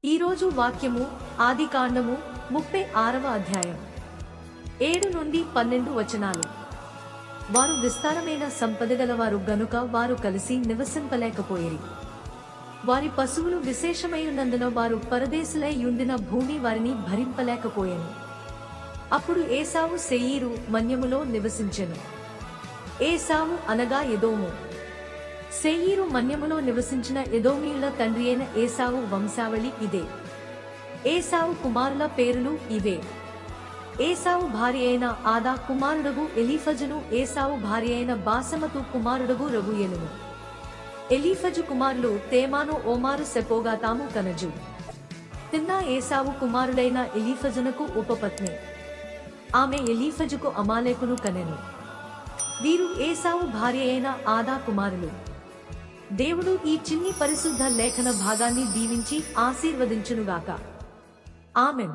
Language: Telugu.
ఈరోజు వాక్యము ఆదికాండము 36వ అధ్యాయం 7 నుండి 12 వచనాలు. వారు విస్తారమైన సంపదగలవారు గనుక వారు కలిసి నివసింపలేకపోయిరి. వారి పశువులు విశేషమైయున్నందున వారు పరదేశులై యుండిన భూమి వారిని భరింపలేకపోయెను. అప్పుడు ఏశావు శేయీరు మన్యములో నివసించెను. ఏశావు అనగా ఎదోము. శేయీరు మన్యములో నివసించిన ఎదోమీయుల తండ్రి అయిన ఏశావు వంశావళి ఇదే. ఏశావు కుమారుల పేరులు ఇవే. ఏశావు భార్య అయిన ఆదా కుమారుడగు ఎలీఫజును, ఏశావు భార్య అయిన బాసమతు కుమారుడగు రగుయెలును. ఎలీఫజు కుమారులు తేమాను, ఓమారు, సెపోగాతాము కనజు. తిన్నా ఏశావు కుమారుడైన ఎలీఫజునకు ఉపపత్ని. ఆమె ఎలీఫజుకు అమాలేకును కనెను. వీరు ఏశావు భార్య అయిన ఆదా కుమారులు. దేవుడు ఈ చిన్ని పరిశుద్ధ లేఖన భాగాన్ని దీవించి ఆశీర్వదించునుగాక. ఆమెన్.